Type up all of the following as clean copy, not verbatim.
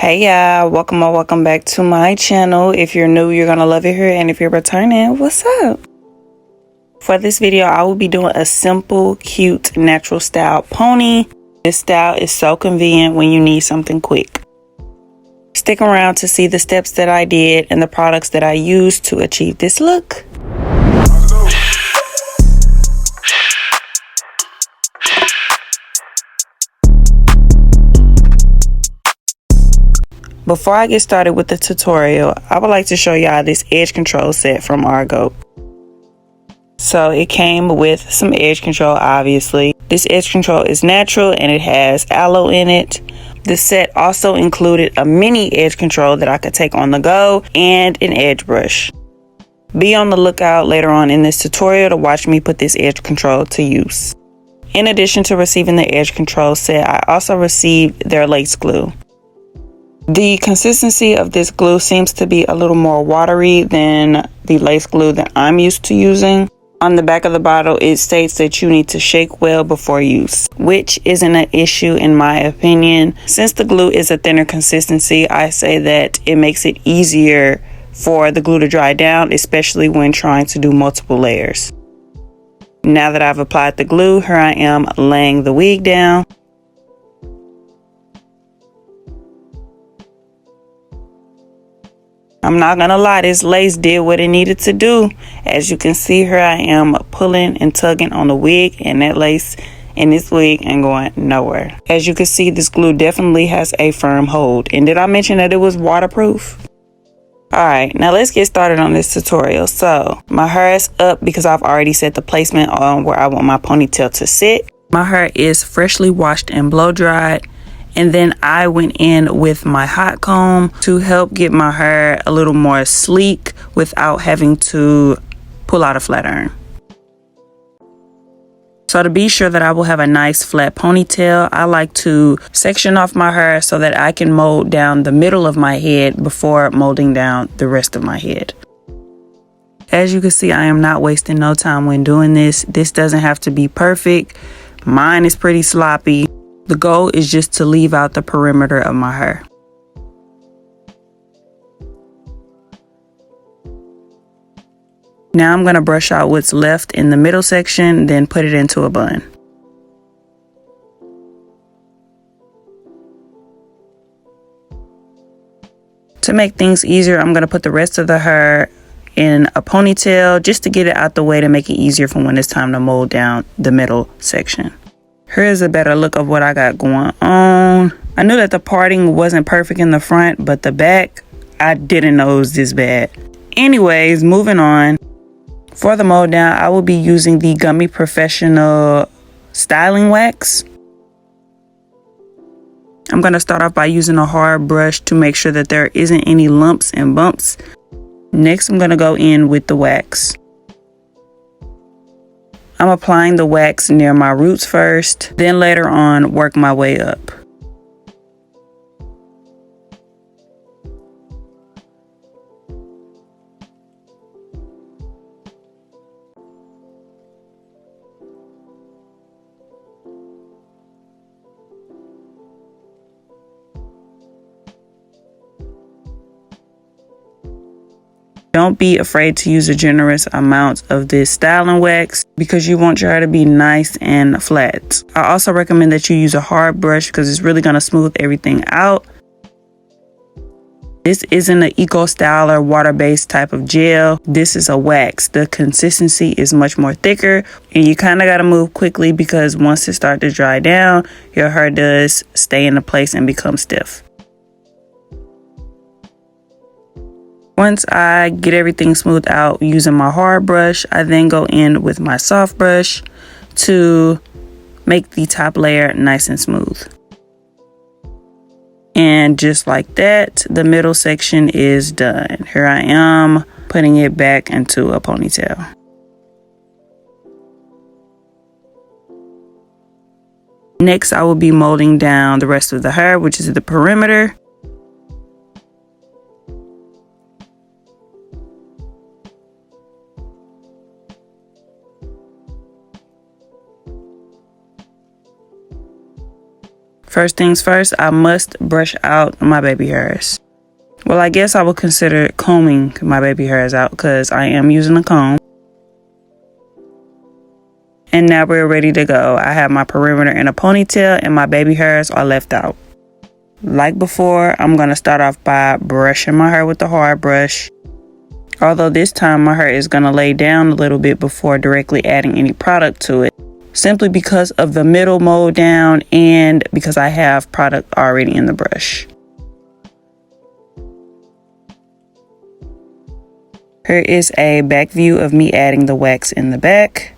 Hey y'all, welcome or welcome back to my channel. If you're new, you're gonna love it here, and if you're returning, what's up? For this video, I will be doing a simple, cute, natural style pony. This style is so convenient when you need something quick. Stick around to see the steps that I did and the products that I used to achieve this look. Before I get started with the tutorial, I would like to show y'all this edge control set from Argo. So it came with some edge control, obviously. This edge control is natural and it has aloe in it. The set also included a mini edge control that I could take on the go and an edge brush. Be on the lookout later on in this tutorial to watch me put this edge control to use. In addition to receiving the edge control set, I also received their lace glue. The consistency of this glue seems to be a little more watery than the lace glue that I'm used to using. On the back of the bottle, it states that you need to shake well before use, which isn't an issue in my opinion. Since the glue is a thinner consistency, I say that it makes it easier for the glue to dry down, especially when trying to do multiple layers. Now that I've applied the glue, here I am laying the wig down. I'm not gonna lie, this lace did what it needed to do. As you can see, here I am pulling and tugging on the wig, and that lace in this wig ain't going nowhere. As you can see, this glue definitely has a firm hold. And did I mention that it was waterproof? Alright, now let's get started on this tutorial. So my hair is up because I've already set the placement on where I want my ponytail to sit. My hair is freshly washed and blow dried. And then I went in with my hot comb to help get my hair a little more sleek without having to pull out a flat iron. So to be sure that I will have a nice flat ponytail, I like to section off my hair so that I can mold down the middle of my head before molding down the rest of my head. As you can see, I am not wasting no time when doing this. This doesn't have to be perfect. Mine is pretty sloppy. The goal is just to leave out the perimeter of my hair. Now I'm going to brush out what's left in the middle section, then put it into a bun. To make things easier, I'm going to put the rest of the hair in a ponytail just to get it out the way to make it easier for when it's time to mold down the middle section. Here's a better look of what I got going on. I knew that the parting wasn't perfect in the front, but the back, I didn't know it was this bad. Anyways, moving on. For the mold down, I will be using the Gummy Professional styling wax. I'm going to start off by using a hard brush to make sure that there isn't any lumps and bumps. Next, I'm going to go in with the wax. I'm applying the wax near my roots first, then later on work my way up. Don't be afraid to use a generous amount of this styling wax because you want your hair to be nice and flat. I also recommend that you use a hard brush because it's really going to smooth everything out. This isn't an eco style or water-based type of gel. This is a wax. The consistency is much more thicker and you kind of got to move quickly because once it starts to dry down, your hair does stay in place and become stiff. Once I get everything smoothed out using my hard brush, I then go in with my soft brush to make the top layer nice and smooth. And just like that, the middle section is done. Here I am putting it back into a ponytail. Next, I will be molding down the rest of the hair, which is the perimeter. First things first, I must brush out my baby hairs. Well, I guess I would consider combing my baby hairs out because I am using a comb. And now we're ready to go. I have my perimeter in a ponytail and my baby hairs are left out. Like before, I'm going to start off by brushing my hair with the hard brush. Although this time my hair is going to lay down a little bit before directly adding any product to it. Simply because of the middle mold down and because I have product already in the brush. Here is a back view of me adding the wax in the back.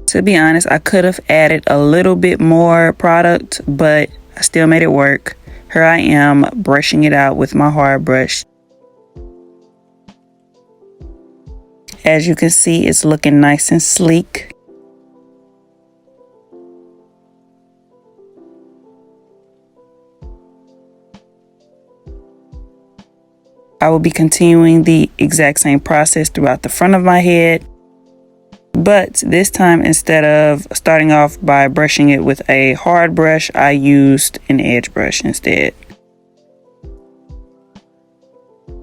To be honest, I could have added a little bit more product, but I still made it work. Here I am brushing it out with my hard brush. As you can see, it's looking nice and sleek. I will be continuing the exact same process throughout the front of my head. But this time, instead of starting off by brushing it with a hard brush, I used an edge brush instead.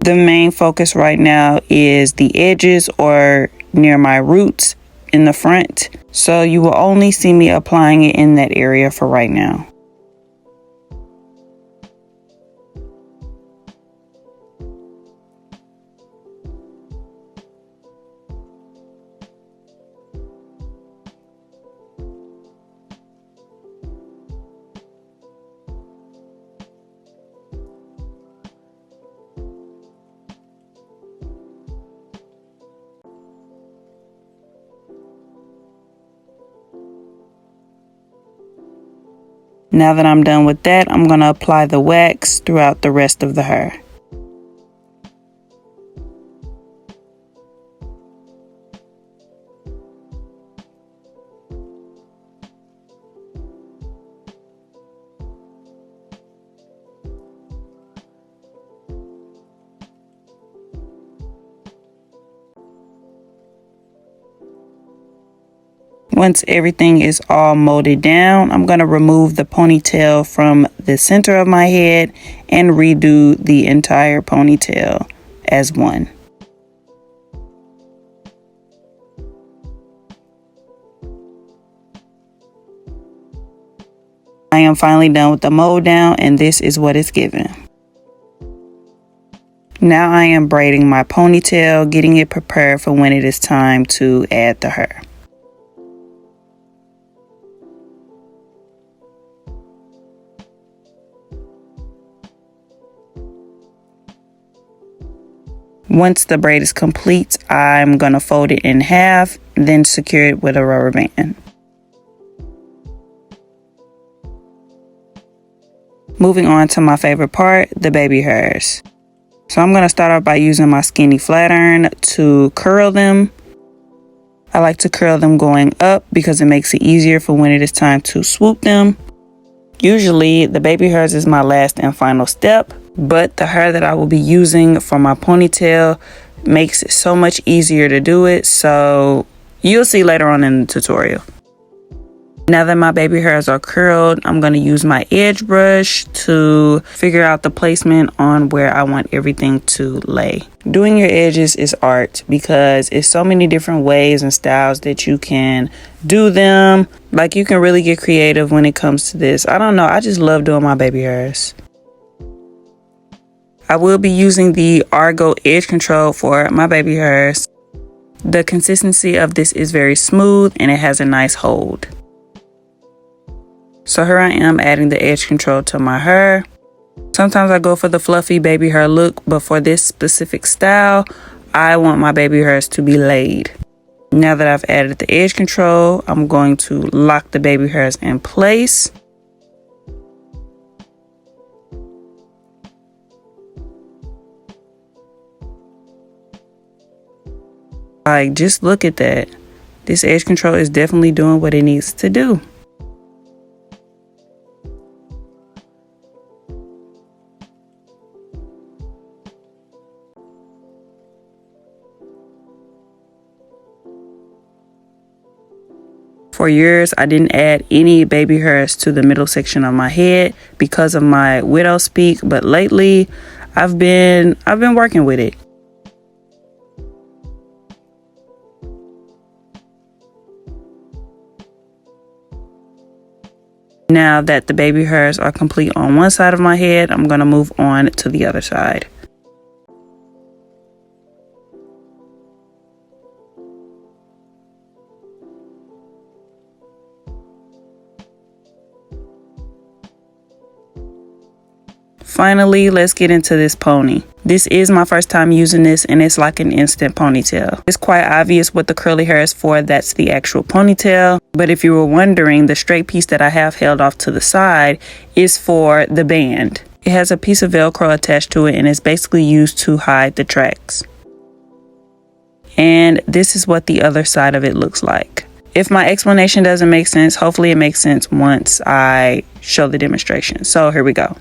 The main focus right now is the edges or near my roots in the front. So you will only see me applying it in that area for right now. Now that I'm done with that, I'm going to apply the wax throughout the rest of the hair. Once everything is all molded down, I'm going to remove the ponytail from the center of my head and redo the entire ponytail as one. I am finally done with the mold down, and this is what it's given. Now I am braiding my ponytail, getting it prepared for when it is time to add the hair. Once the braid is complete, I'm going to fold it in half, then secure it with a rubber band. Moving on to my favorite part, the baby hairs. So I'm going to start off by using my skinny flat iron to curl them. I like to curl them going up because it makes it easier for when it is time to swoop them. Usually the baby hairs is my last and final step, but the hair that I will be using for my ponytail makes it so much easier to do it, so you'll see later on in the tutorial. Now that my baby hairs are curled, I'm going to use my edge brush to figure out the placement on where I want everything to lay. Doing your edges is art because it's so many different ways and styles that you can do them. Like, you can really get creative when it comes to this. I don't know, I just love doing my baby hairs. I will be using the Argo edge control for my baby hairs. The consistency of this is very smooth and it has a nice hold. So here I am adding the edge control to my hair. Sometimes I go for the fluffy baby hair look, but for this specific style, I want my baby hairs to be laid. Now that I've added the edge control, I'm going to lock the baby hairs in place. Like, just look at that. This edge control is definitely doing what it needs to do. For years, I didn't add any baby hairs to the middle section of my head because of my widow's peak, but lately I've been working with it. Now that the baby hairs are complete on one side of my head, I'm going to move on to the other side. Finally, let's get into this pony. This is my first time using this, and it's like an instant ponytail. It's quite obvious what the curly hair is for. That's the actual ponytail. But if you were wondering, the straight piece that I have held off to the side is for the band. It has a piece of Velcro attached to it, and it's basically used to hide the tracks. And this is what the other side of it looks like. If my explanation doesn't make sense, hopefully it makes sense once I show the demonstration. So here we go.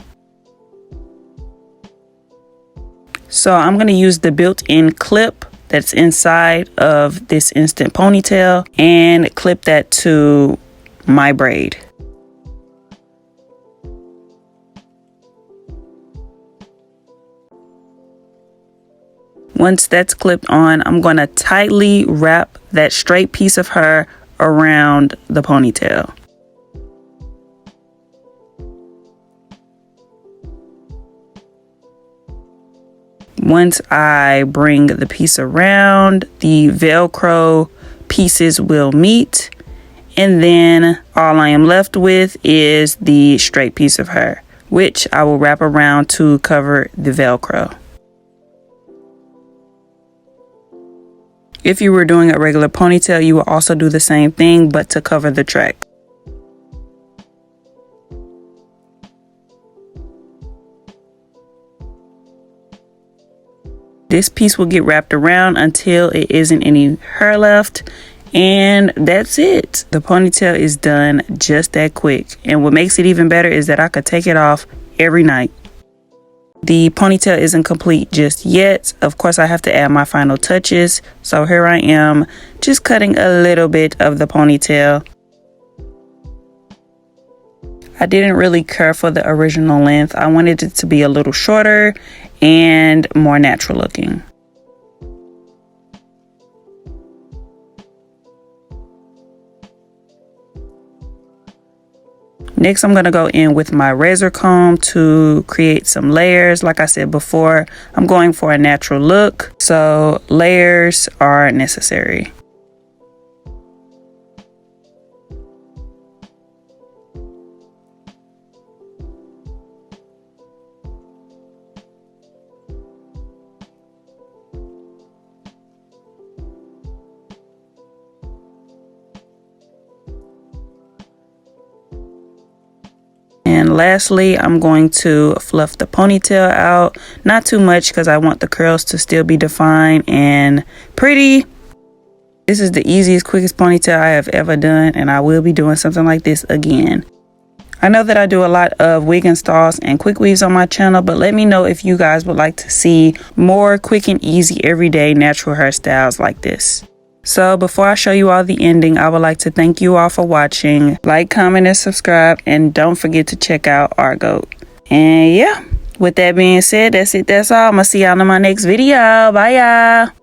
So I'm going to use the built-in clip that's inside of this instant ponytail and clip that to my braid. Once that's clipped on, I'm going to tightly wrap that straight piece of hair around the ponytail. Once I bring the piece around, the Velcro pieces will meet, and then all I am left with is the straight piece of hair, which I will wrap around to cover the Velcro. If you were doing a regular ponytail, you will also do the same thing, but to cover the track. This piece will get wrapped around until it isn't any hair left, and that's it. The ponytail is done just that quick, and what makes it even better is that I could take it off every night. The ponytail isn't complete just yet. Of course, I have to add my final touches, so here I am just cutting a little bit of the ponytail. I didn't really care for the original length. I wanted it to be a little shorter and more natural looking. Next, I'm going to go in with my razor comb to create some layers. Like I said before, I'm going for a natural look, so layers are necessary. And lastly, I'm going to fluff the ponytail out. Not too much because I want the curls to still be defined and pretty. This is the easiest, quickest ponytail I have ever done, and I will be doing something like this again. I know that I do a lot of wig installs and quick weaves on my channel, but let me know if you guys would like to see more quick and easy everyday natural hairstyles like this. So before I show you all the ending, I would like to thank you all for watching. Like, comment, and subscribe, and don't forget to check out Argo. And yeah, with that being said, that's it. That's all. I'm gonna see y'all in my next video. Bye, y'all.